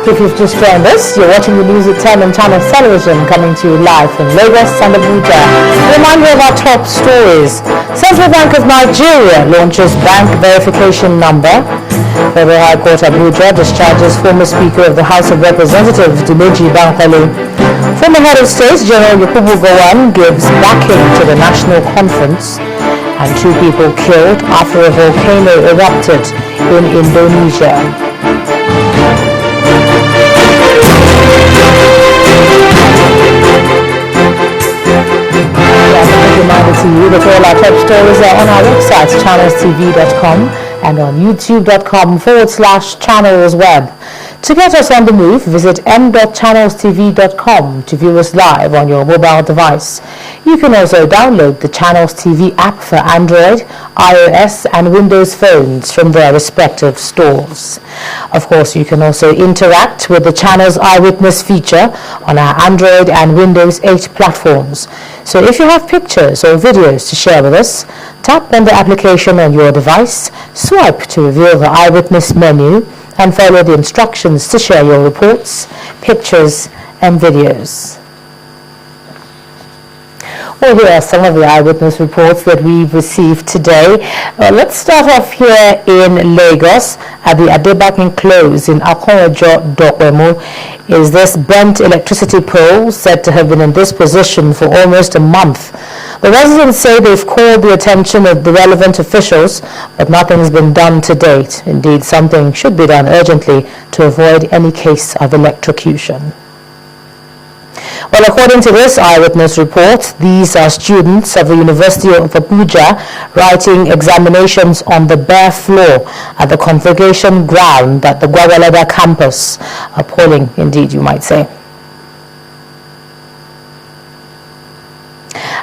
if you've just joined us. You're watching the news at 10 on Channels Television, coming to you live from Lagos and Abuja. Remind you of our top stories. Central Bank of Nigeria launches bank verification number. Federal High Court Abuja discharges former Speaker of the House of Representatives, Dimeji Bankole. Former Head of State, General Yakubu Gowon, gives backing to the national conference. And 2 people killed after a volcano erupted in Indonesia. Reminder to you that all our top stories are on our website, channelstv.com, and on youtube.com/channelsweb. To get us on the move, visit m.channelstv.com to view us live on your mobile device. You can also download the Channels TV app for Android, iOS and Windows phones from their respective stores. Of course, you can also interact with the Channels Eyewitness feature on our Android and Windows 8 platforms. So if you have pictures or videos to share with us, tap on the application on your device, swipe to reveal the Eyewitness menu, and follow the instructions to share your reports, pictures, and videos. Well, here are some of the eyewitness reports that we've received today. Let's start off here in Lagos at the Adebakin Close in Akonwejo, Dokwemo. Is this bent electricity pole said to have been in this position for almost a month? The residents say they've called the attention of the relevant officials, but nothing's been done to date. Indeed, something should be done urgently to avoid any case of electrocution. Well, according to this eyewitness report, these are students of the University of Abuja writing examinations on the bare floor at the convocation ground at the Gwagwalada campus. Appalling indeed, you might say.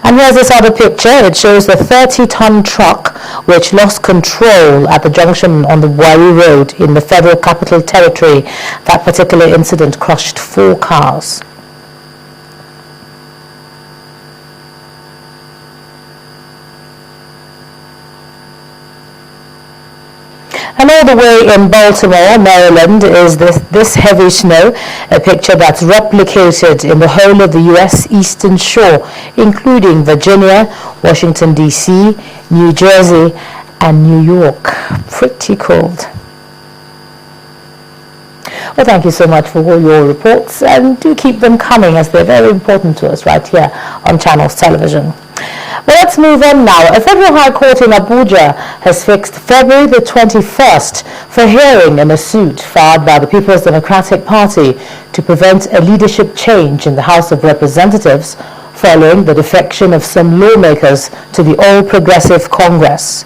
And here's this other picture. It shows the 30-ton truck which lost control at the junction on the Wari Road in the Federal Capital Territory. That particular incident crushed 4 cars. And all the way in Baltimore, Maryland, is this heavy snow, a picture that's replicated in the whole of the U.S. Eastern Shore, including Virginia, Washington, D.C., New Jersey, and New York. Pretty cold. Well, thank you so much for all your reports, and do keep them coming as they're very important to us right here on Channels Television. Well, let's move on now. A federal high court in Abuja has fixed February the 21st for hearing in a suit filed by the People's Democratic Party to prevent a leadership change in the House of Representatives following the defection of some lawmakers to the All Progressive Congress.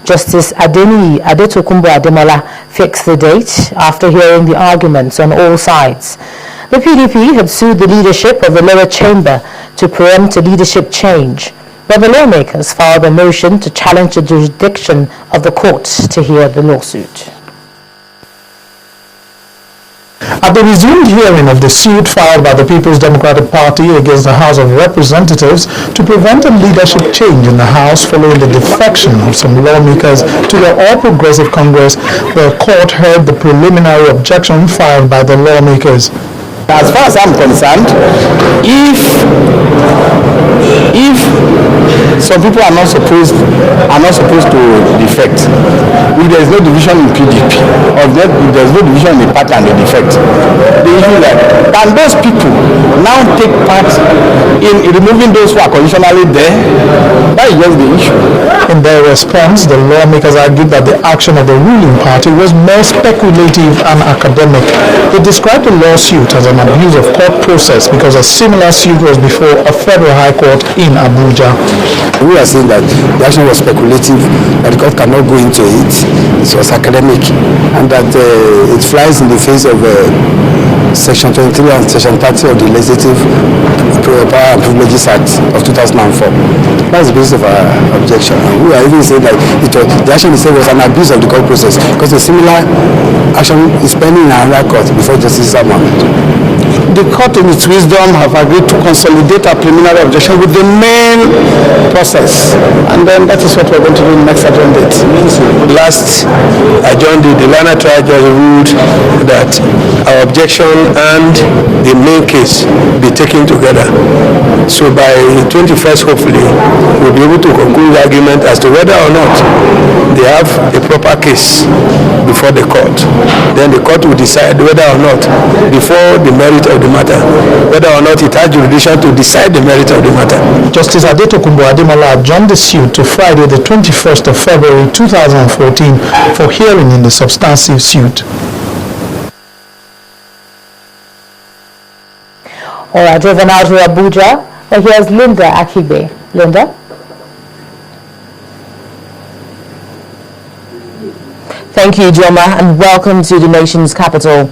Justice Adeniyi Adetokunbo Ademola fixed the date after hearing the arguments on all sides. The PDP had sued the leadership of the lower chamber to preempt a leadership change, but the lawmakers filed a motion to challenge the jurisdiction of the court to hear the lawsuit. At the resumed hearing of the suit filed by the People's Democratic Party against the House of Representatives to prevent a leadership change in the House following the defection of some lawmakers to the All Progressive Congress, the court heard the preliminary objection filed by the lawmakers. As far as I'm concerned, if some people are not supposed to defect, if there is no division in PDP, or if there is no division in the party and they defect, the issue that can those people now take part in removing those who are conditionally there? That is just the issue. In their response, the lawmakers argued that the action of the ruling party was more speculative and academic. They described the lawsuit as an abuse of court process because a similar suit was before a federal high court in Abuja. We are saying that the action was speculative, that the court cannot go into it. It was academic, and that it flies in the face of Section 23 and Section 30 of the Legislative Power and Privileges Act of 2004. That's the basis of our objection. And we are even saying that the action itself was an abuse of the court process because a similar action is pending in another court before Justice Sama. The court in its wisdom have agreed to consolidate our preliminary objection with the main process, and then that is what we're going to do in the next adjourned date. Last adjourned date, the Lana trial judge ruled that our objection and the main case be taken together. So by 21st, hopefully, we'll be able to conclude the argument as to whether or not they have a proper case before the court. Then the court will decide whether or not, before the merit of the matter, whether or not it has jurisdiction to decide the merit of the matter. Justice Adetokunbo Ademola adjourned the suit to Friday, the 21st of February 2014 for hearing in the substantive suit. All right, over now to Abuja. Well, here's Linda Akibe. Linda? Thank you, Joma, and welcome to the nation's capital.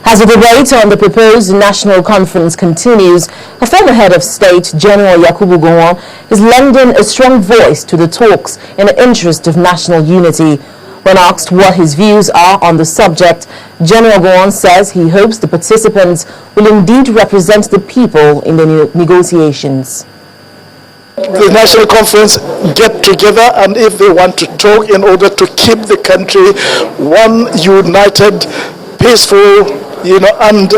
As the debate on the proposed national conference continues, a former head of state, General Yakubu Gowon, is lending a strong voice to the talks in the interest of national unity. When asked what his views are on the subject, General Gowon says he hopes the participants will indeed represent the people in the negotiations. The national conference get together, and if they want to talk in order to keep the country one united, peaceful, and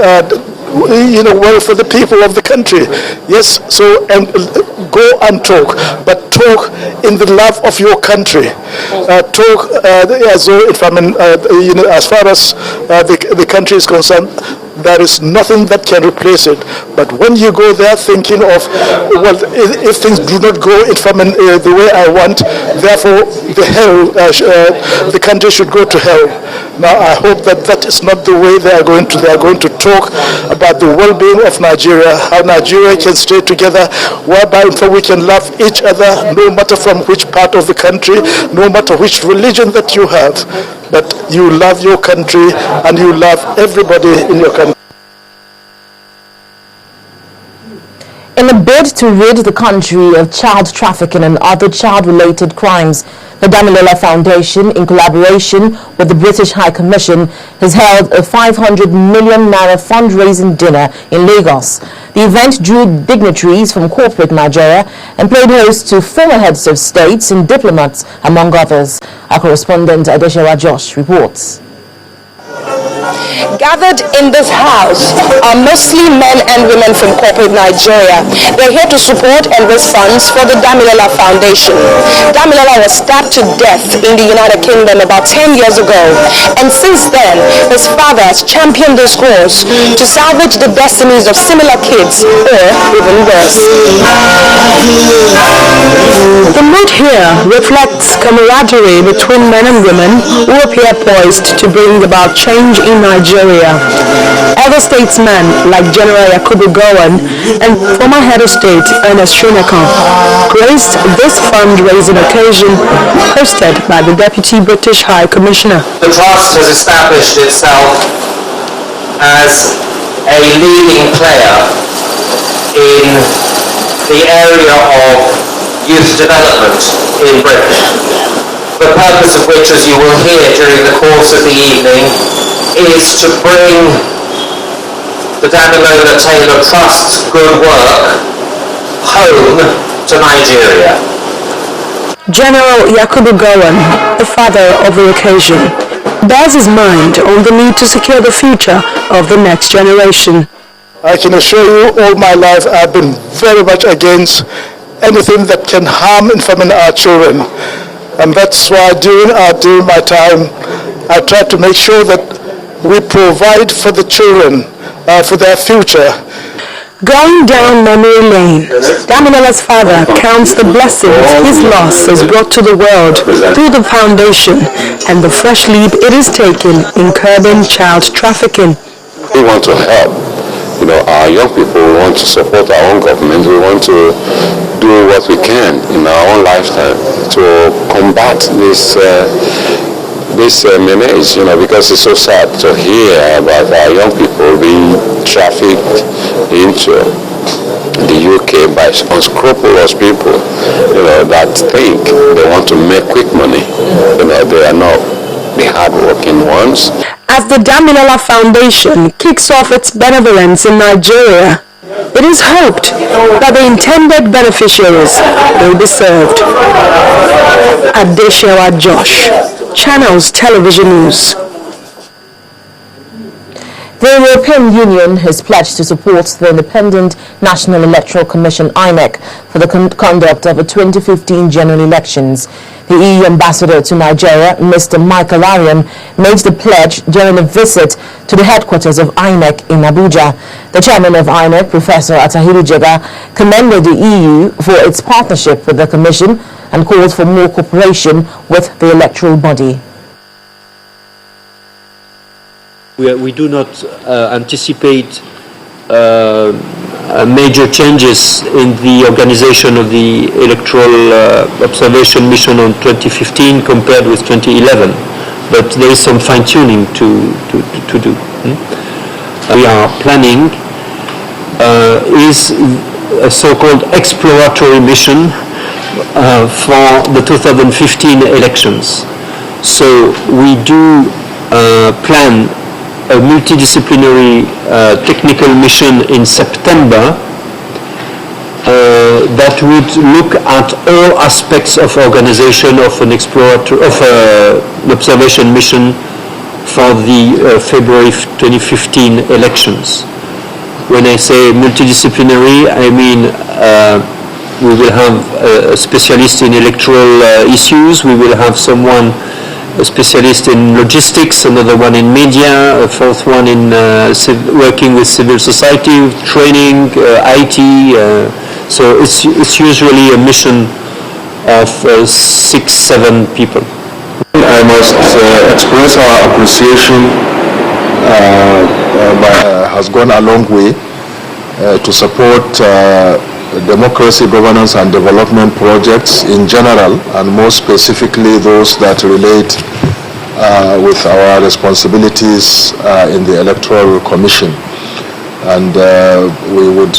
well for the people of the country. Yes, so go and talk, but talk in the love of your country. Talk as though, as far as the country is concerned, there is nothing that can replace it. But when you go there thinking of, well, if things do not go the way I want, therefore the country should go to hell. Now I hope that is not the way they are going to. They are going to talk about the well-being of Nigeria, how Nigeria can stay together, whereby we can love each other, no matter from which part of the country, no matter which religion that you have. But you love your country and you love everybody in your country. In a bid to rid the country of child trafficking and other child-related crimes, the Damilola Foundation, in collaboration with the British High Commission, has held a 500 million naira fundraising dinner in Lagos. The event drew dignitaries from corporate Nigeria and played host to former heads of states and diplomats, among others. Our correspondent Adeshewa Josh reports. Gathered in this house are mostly men and women from corporate Nigeria. They're here to support and raise funds for the Damilola Foundation. Damilola was stabbed to death in the United Kingdom about 10 years ago, and since then, his father has championed this cause to salvage the destinies of similar kids, or even worse. The mood here reflects camaraderie between men and women who appear poised to bring about change in Nigeria. Other statesmen like General Yakubu Gowon and former head of state Ernest Shonekan graced this fundraising occasion hosted by the Deputy British High Commissioner. The Trust has established itself as a leading player in the area of youth development in Britain. The purpose of which, as you will hear during the course of the evening, is to bring the Damilola Taylor Trust's good work home to Nigeria. General Yakubu Gowon, the father of the occasion, bears his mind on the need to secure the future of the next generation. I can assure you, all my life I've been very much against anything that can harm our children. And that's why during my time, I try to make sure that we provide for the children, for their future. Going down memory lane, Damilola's father counts the blessings his loss has brought to the world through the foundation and the fresh leap it is taking in curbing child trafficking. We want to help, our young people. We want to support our own government. We want to do what we can in our own lifetime to combat this menace, because it's so sad to hear about our young people being trafficked into the UK by unscrupulous people, that think they want to make quick money. They are not the hard-working ones. As the Damilola Foundation kicks off its benevolence in Nigeria, It is hoped that the intended beneficiaries will be served. Adeshewa Josh, Channels Television News. The European Union has pledged to support the Independent National Electoral Commission (INEC) for the conduct of the 2015 general elections. The EU ambassador to Nigeria, Mr. Michael Arian, made the pledge during a visit to the headquarters of INEC in Abuja. The chairman of INEC, Professor Atahiru Jega, commended the EU for its partnership with the Commission and called for more cooperation with the electoral body. We do not anticipate major changes in the organization of the electoral observation mission on 2015 compared with 2011, but there is some fine-tuning to do. We are planning is a so-called exploratory mission for the 2015 elections. So we do plan a multidisciplinary technical mission in September that would look at all aspects of organization of an observation mission for the February 2015 elections. When I say multidisciplinary, I mean we will have a specialist in electoral issues, we will have a specialist in logistics, another one in media, a fourth one in working with civil society, training, IT. So it's usually a mission of 6-7 people. I must express our appreciation has gone a long way to support democracy, governance and development projects in general, and more specifically those that relate with our responsibilities in the Electoral Commission. And we would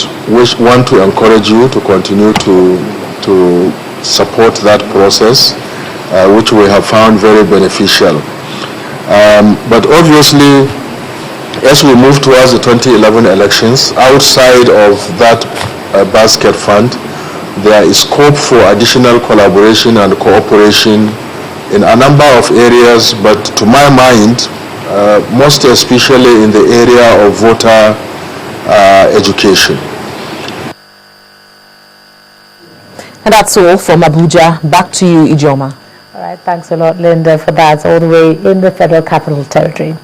want to encourage you to continue to support that process, which we have found very beneficial. But obviously, as we move towards the 2011 elections, outside of that basket fund, there is scope for additional collaboration and cooperation in a number of areas, but to my mind, most especially in the area of voter education. And that's all from Abuja. Back to you, Ijoma. All right, thanks a lot, Linda, for that, all the way in the Federal Capital Territory.